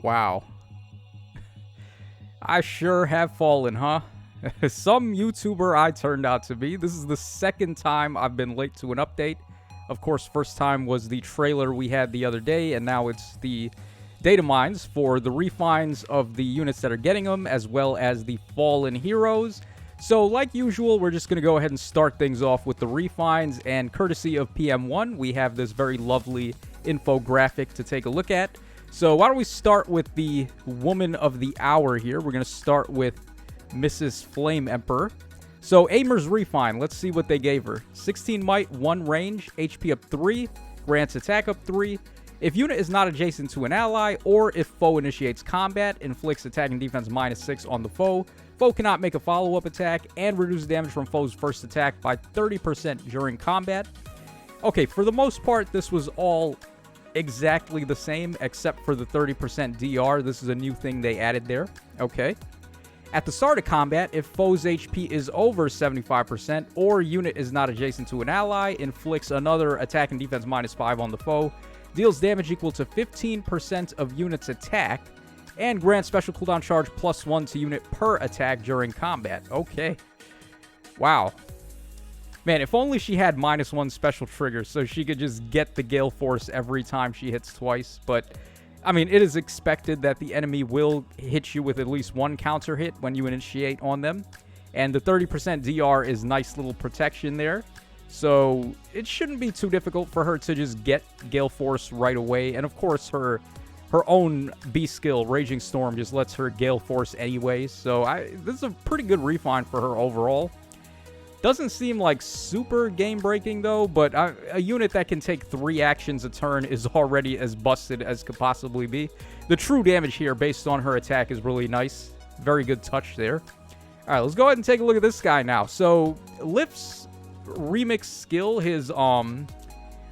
Wow. I sure have fallen, huh? Some YouTuber I turned out to be. This is the second time I've been late to an update. Of course, first time was the trailer we had the other day, and now it's the Datamines for the refines of the units that are getting them, as well as the fallen heroes. So, like usual, we're just going to go ahead and start things off with the refines, and courtesy of PM1, we have this very lovely infographic to take a look at. So, why don't we start with the woman of the hour here? We're going to start with Mrs. Flame Emperor. So, Aimer's refine, let's see what they gave her. 16 might, 1 range, HP up 3, grants attack up 3. If unit is not adjacent to an ally, or if foe initiates combat, inflicts attack and defense -6 on the foe. Foe cannot make a follow-up attack, and reduce damage from foe's first attack by 30% during combat. Okay, for the most part, this was all exactly the same, except for the 30% DR. This is a new thing they added there. Okay. At the start of combat, if foe's HP is over 75%, or unit is not adjacent to an ally, inflicts another attack and defense -5 on the foe, deals damage equal to 15% of unit's attack, and grants special cooldown charge +1 to unit per attack during combat. Okay. Wow. Man, if only she had -1 special trigger so she could just get the Gale Force every time she hits twice. But, I mean, it is expected that the enemy will hit you with at least 1 counter hit when you initiate on them. And the 30% DR is nice little protection there. So, it shouldn't be too difficult for her to just get Gale Force right away. And, of course, her own B skill, Raging Storm, just lets her Gale Force anyway. So, this is a pretty good refine for her overall. Doesn't seem like super game-breaking, though, but a unit that can take 3 actions a turn is already as busted as could possibly be. The true damage here, based on her attack, is really nice. Very good touch there. All right, let's go ahead and take a look at this guy now. So, Lift's remix skill, his, what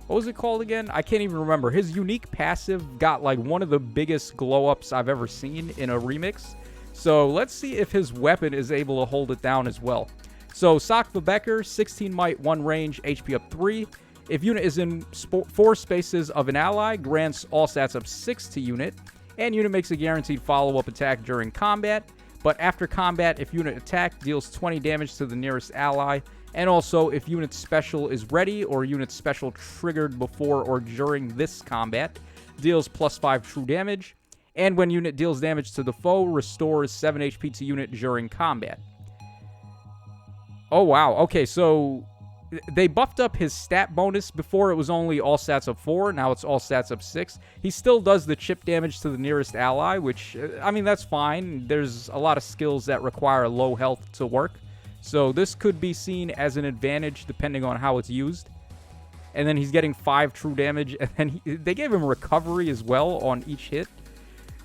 was it called again? I can't even remember. His unique passive got, like, one of the biggest glow-ups I've ever seen in a remix. So, let's see if his weapon is able to hold it down as well. So, Sakva Becker, 16 might, 1 range, HP up 3. If unit is in 4 spaces of an ally, grants all stats up 6 to unit. And unit makes a guaranteed follow-up attack during combat. But after combat, if unit attack, deals 20 damage to the nearest ally. And also, if unit special is ready, or unit special triggered before or during this combat, deals +5 true damage. And when unit deals damage to the foe, restores 7 HP to unit during combat. Oh, wow. Okay, so they buffed up his stat bonus. Before it was only all stats up 4. Now it's all stats up 6. He still does the chip damage to the nearest ally, which, I mean, that's fine. There's a lot of skills that require low health to work. So this could be seen as an advantage depending on how it's used. And then he's getting 5 true damage. And then they gave him recovery as well on each hit.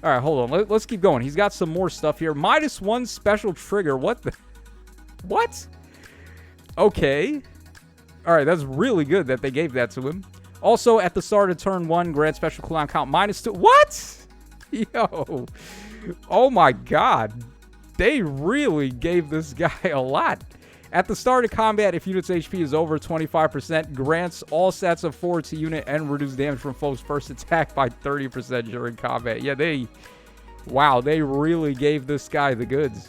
All right, hold on. Let's keep going. He's got some more stuff here. -1 special trigger. What the? What? Okay. All right, that's really good that they gave that to him. Also, at the start of turn 1, grant special cooldown count -2. What? Yo. Oh, my God. They really gave this guy a lot. At the start of combat, if unit's HP is over 25%, grants all stats of 4 to unit and reduce damage from foe's first attack by 30% during combat. Yeah, wow, they really gave this guy the goods.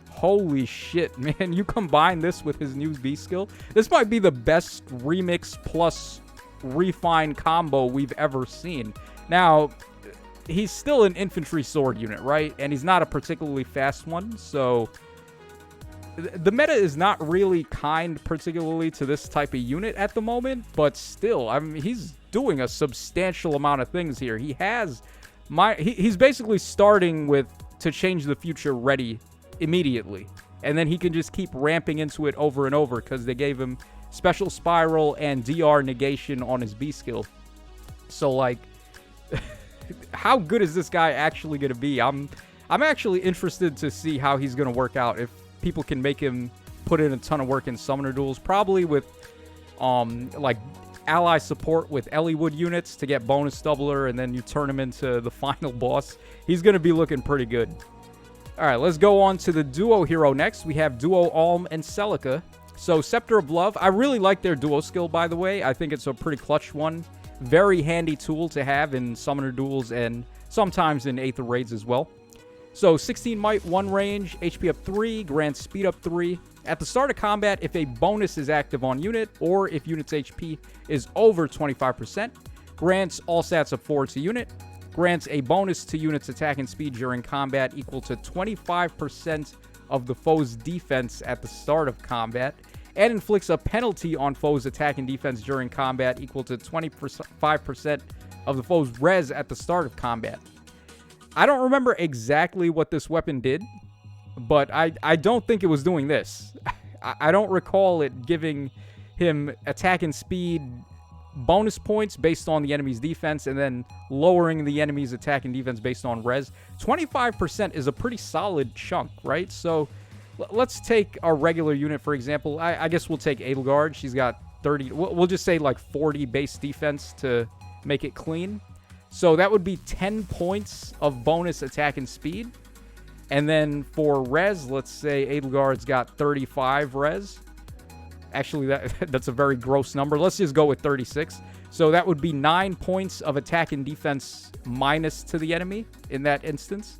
Holy shit, man. You combine this with his new B skill. This might be the best remix plus refine combo we've ever seen. Now, he's still an infantry sword unit, right? And he's not a particularly fast one, so the meta is not really kind particularly to this type of unit at the moment, but still, I mean, he's doing a substantial amount of things here. He has he's basically starting with to change the future ready immediately, and then he can just keep ramping into it over and over because they gave him special spiral and DR negation on his B skill. So, like, how good is this guy actually going to be? I'm actually interested to see how he's going to work out. If people can make him put in a ton of work in summoner duels, probably with like ally support with Elliewood units to get bonus doubler, and then you turn him into the final boss. He's going to be looking pretty good. All right, let's go on to the duo hero next. We have Duo Alm and Celica. So, Scepter of Love. I really like their duo skill, by the way. I think it's a pretty clutch one. Very handy tool to have in summoner duels and sometimes in Aether raids as well. So 16 might, 1 range, HP up 3, grants speed up 3. At the start of combat, if a bonus is active on unit, or if unit's HP is over 25%, grants all stats up 4 to unit, grants a bonus to unit's attack and speed during combat equal to 25% of the foe's defense at the start of combat, and inflicts a penalty on foe's attack and defense during combat equal to 25% of the foe's res at the start of combat. I don't remember exactly what this weapon did, but I don't think it was doing this. I don't recall it giving him attack and speed bonus points based on the enemy's defense and then lowering the enemy's attack and defense based on res. 25% is a pretty solid chunk, right? So let's take our regular unit, for example. I guess we'll take Edelgard. She's got 30. We'll just say like 40 base defense to make it clean. So that would be 10 points of bonus attack and speed. And then for res, let's say Edelgard's got 35 res. Actually, that's a very gross number. Let's just go with 36. So that would be 9 points of attack and defense minus to the enemy in that instance.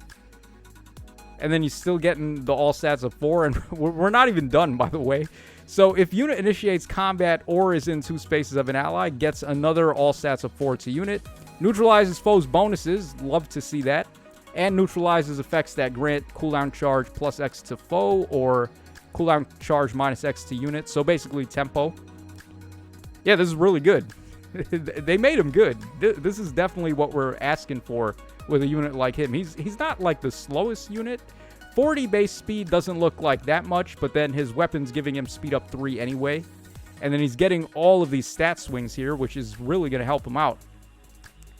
And then you're still getting the all stats of 4. And we're not even done, by the way. So if unit initiates combat or is in 2 spaces of an ally, gets another all stats of 4 to unit. Neutralizes foes' bonuses. Love to see that. And neutralizes effects that grant cooldown charge plus X to foe or cooldown charge minus X to unit. So basically tempo. Yeah, this is really good. They made him good. This is definitely what we're asking for with a unit like him. He's not like the slowest unit. 40 base speed doesn't look like that much, but then his weapon's giving him speed up 3 anyway. And then he's getting all of these stat swings here, which is really going to help him out.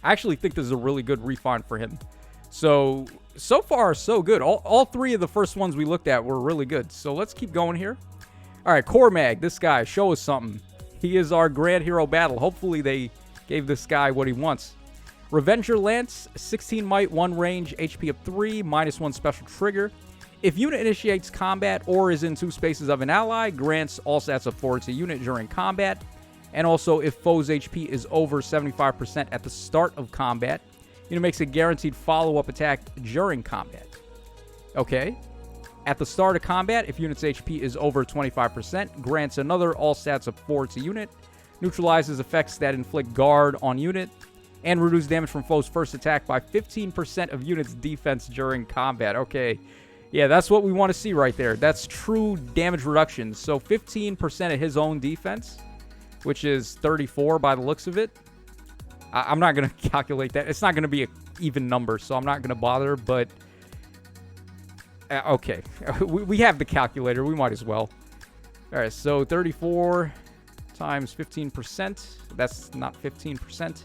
I actually think this is a really good refine for him. So far, so good. All 3 of the first ones we looked at were really good. So let's keep going here. All right, Cormag, this guy, show us something. He is our Grand Hero Battle. Hopefully they gave this guy what he wants. Revenger Lance, 16 might, 1 range, HP up 3, -1 special trigger. If unit initiates combat or is in 2 spaces of an ally, grants all stats of 4 to unit during combat. And also, if foe's HP is over 75% at the start of combat, unit makes a guaranteed follow-up attack during combat. Okay. At the start of combat, if unit's HP is over 25%, grants another all stats of 4 to unit, neutralizes effects that inflict guard on unit, and reduce damage from foe's first attack by 15% of unit's defense during combat. Okay. Yeah, that's what we want to see right there. That's true damage reduction. So 15% of his own defense, which is 34 by the looks of it. I'm not going to calculate that. It's not going to be an even number, so I'm not going to bother, but... okay. We have the calculator. We might as well. All right, so 34 times 15%. That's not 15%.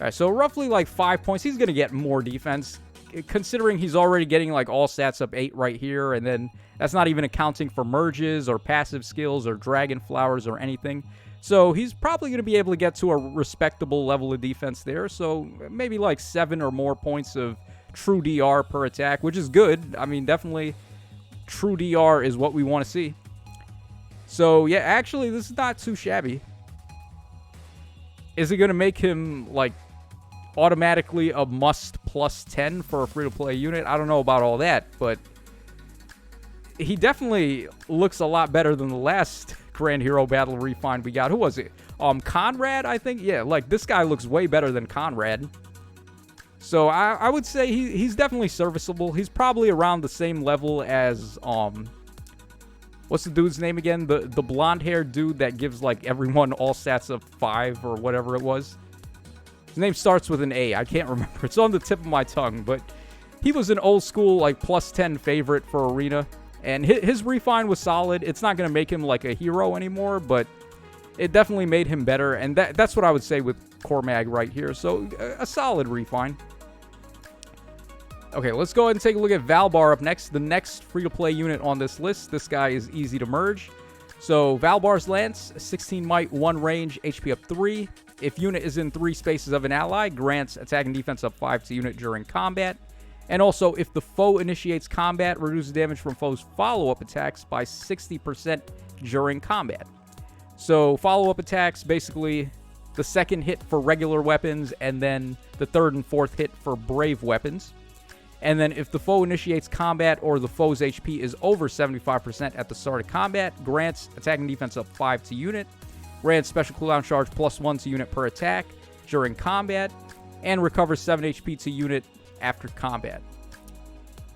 All right, so roughly like 5 points. He's going to get more defense, considering he's already getting like all stats up 8 right here, and then that's not even accounting for merges or passive skills or dragon flowers or anything. So he's probably going to be able to get to a respectable level of defense there. So maybe like 7 or more points of true DR per attack, which is good. I mean, definitely true DR is what we want to see. So yeah, actually, this is not too shabby. Is it going to make him like automatically a must plus 10 for a free-to-play unit? I don't know about all that, but he definitely looks a lot better than the last Grand Hero Battle refine we got. Who was it? Conrad, I think? Yeah, like this guy looks way better than Conrad. So I would say he's definitely serviceable. He's probably around the same level as, what's the dude's name again? The blonde-haired dude that gives like everyone all stats of 5 or whatever it was. His name starts with an A. I can't remember. It's on the tip of my tongue, but he was an old school like plus 10 favorite for Arena. And his refine was solid. It's not going to make him like a hero anymore, but it definitely made him better. And that's what I would say with Cormag right here. So a solid refine. Okay, let's go ahead and take a look at Valbar up next. The next free-to-play unit on this list. This guy is easy to merge. So Valbar's Lance, 16 might, 1 range, HP up 3. If unit is in 3 spaces of an ally, grants attack and defense up 5 to unit during combat. And also, if the foe initiates combat, reduces damage from foe's follow-up attacks by 60% during combat. So follow-up attacks, basically, the second hit for regular weapons, and then the third and fourth hit for brave weapons. And then if the foe initiates combat or the foe's HP is over 75% at the start of combat, grants attack and defense up 5 to unit, grants special cooldown charge +1 to unit per attack during combat, and recovers 7 HP to unit after combat.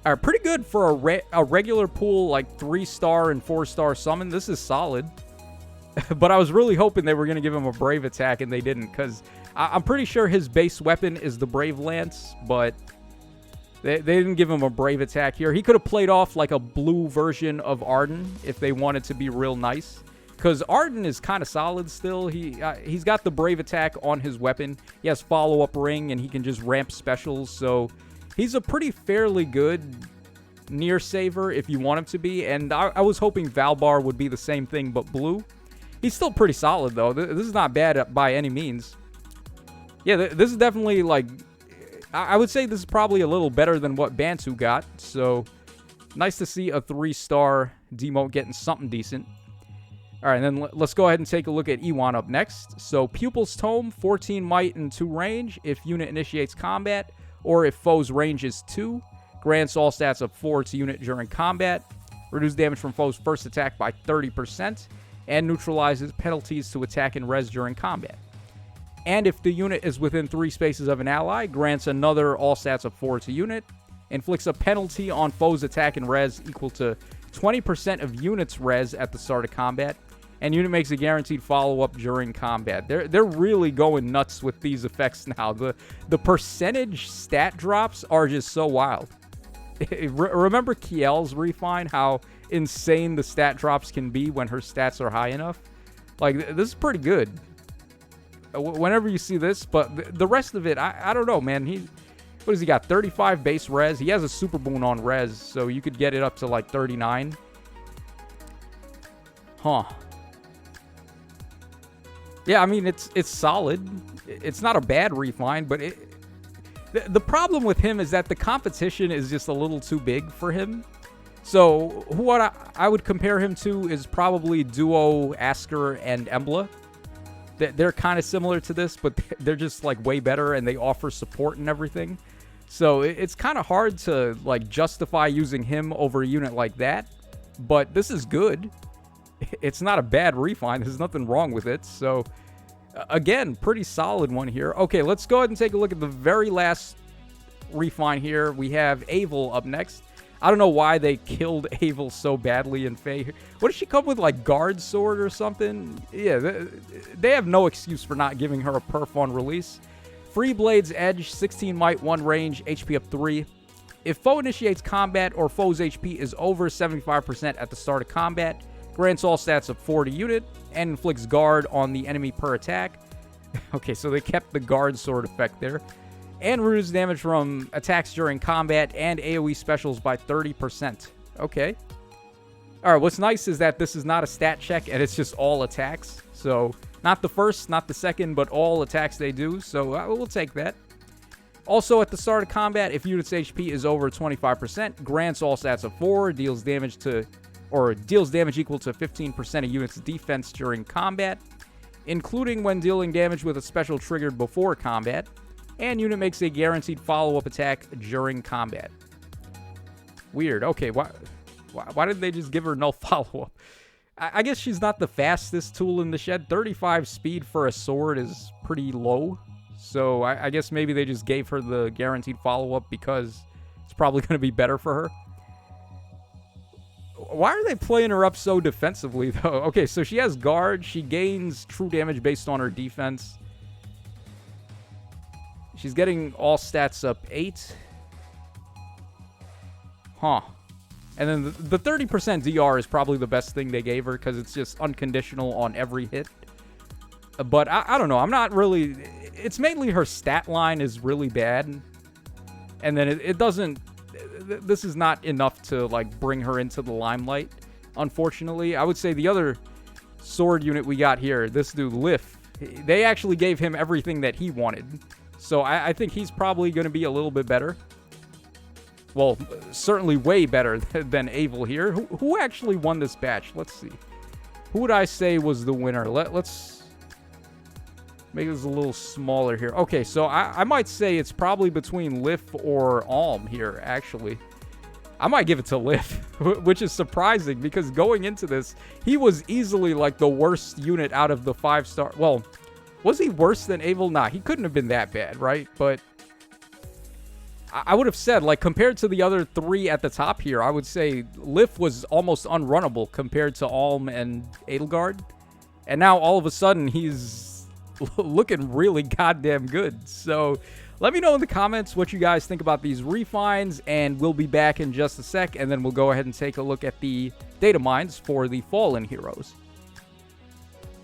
All right, pretty good for a regular pool, like 3-star and 4-star summon. This is solid. But I was really hoping they were going to give him a brave attack, and they didn't, because I'm pretty sure his base weapon is the Brave Lance, but they didn't give him a brave attack here. He could have played off like a blue version of Arden if they wanted to be real nice, because Arden is kind of solid still. He's got the brave attack on his weapon. He has follow-up ring, and he can just ramp specials, so he's a pretty fairly good near saver if you want him to be, and I was hoping Valbar would be the same thing but blue. He's still pretty solid, though. This is not bad by any means. Yeah, this is definitely, like, I would say this is probably a little better than what Bantu got, so nice to see a 3-star demote getting something decent. All right, and then let's go ahead and take a look at Iwan up next. So, Pupil's Tome, 14 might and 2 range if unit initiates combat, or if foe's range is 2. Grants all stats of 4 to unit during combat. Reduce damage from foe's first attack by 30%. And neutralizes penalties to attack and res during combat. And if the unit is within 3 spaces of an ally, grants another all stats of 4 to unit. Inflicts a penalty on foe's attack and res equal to 20% of unit's res at the start of combat. And unit makes a guaranteed follow-up during combat. They're really going nuts with these effects now. The percentage stat drops are just so wild. Remember Kiel's refine, how insane the stat drops can be when her stats are high enough? Like, this is pretty good whenever you see this, but the rest of it, I don't know, man. What has he got? 35 base res. He has a super boon on res, so you could get it up to like 39. Huh. Yeah, I mean, it's solid. It's not a bad refine, but the problem with him is that the competition is just a little too big for him. So what I would compare him to is probably Duo, Asker, and Emblem. They're kind of similar to this, but they're just like way better, and they offer support and everything. So it's kind of hard to like justify using him over a unit like that. But this is good. It's not a bad refine. There's nothing wrong with it. So again, pretty solid one here. Okay, let's go ahead and take a look at the very last refine here. We have Avel up next. I don't know why they killed Avel so badly in Fae. What did she come with, like Guard Sword or something? Yeah, they have no excuse for not giving her a perf on release. Free Blade's Edge, 16 might, 1 range, HP up 3. If foe initiates combat or foe's HP is over 75% at the start of combat, grants all stats of 4 to unit, and inflicts guard on the enemy per attack. Okay, so they kept the Guard Sword effect there. And reduces damage from attacks during combat and AoE specials by 30%. Okay. Alright, what's nice is that this is not a stat check, and it's just all attacks. So, not the first, not the second, but all attacks they do. So, we'll take that. Also, at the start of combat, if unit's HP is over 25%, grants all stats of 4, deals damage equal to 15% of unit's defense during combat, including when dealing damage with a special triggered before combat. And unit makes a guaranteed follow-up attack during combat. Weird. Okay, why did they just give her no follow-up? I guess she's not the fastest tool in the shed. 35 speed for a sword is pretty low. So I guess maybe they just gave her the guaranteed follow-up because it's probably going to be better for her. Why are they playing her up so defensively, though? Okay, so she has guard. She gains true damage based on her defense. She's getting all stats up 8. Huh. And then the 30% DR is probably the best thing they gave her because it's just unconditional on every hit. But I don't know. I'm not really... It's mainly her stat line is really bad. And then it doesn't... This is not enough to, like, bring her into the limelight, unfortunately. I would say the other sword unit we got here, this dude, Lif, they actually gave him everything that he wanted. So I think he's probably going to be a little bit better. Well, certainly way better than Avel here. Who actually won this batch? Let's see. Who would I say was the winner? Let's... Make this a little smaller here. Okay, so I might say it's probably between Lif or Alm here, actually. I might give it to Lif, which is surprising because going into this, he was easily like the worst unit out of the 5-star. Well, was he worse than Abel? Nah, he couldn't have been that bad, right? But I would have said, like, compared to the other 3 at the top here, I would say Lif was almost unrunnable compared to Alm and Edelgard. And now all of a sudden he's looking really goddamn good. So let me know in the comments what you guys think about these refines, and we'll be back in just a sec, and then we'll go ahead and take a look at the data mines for the Fallen heroes.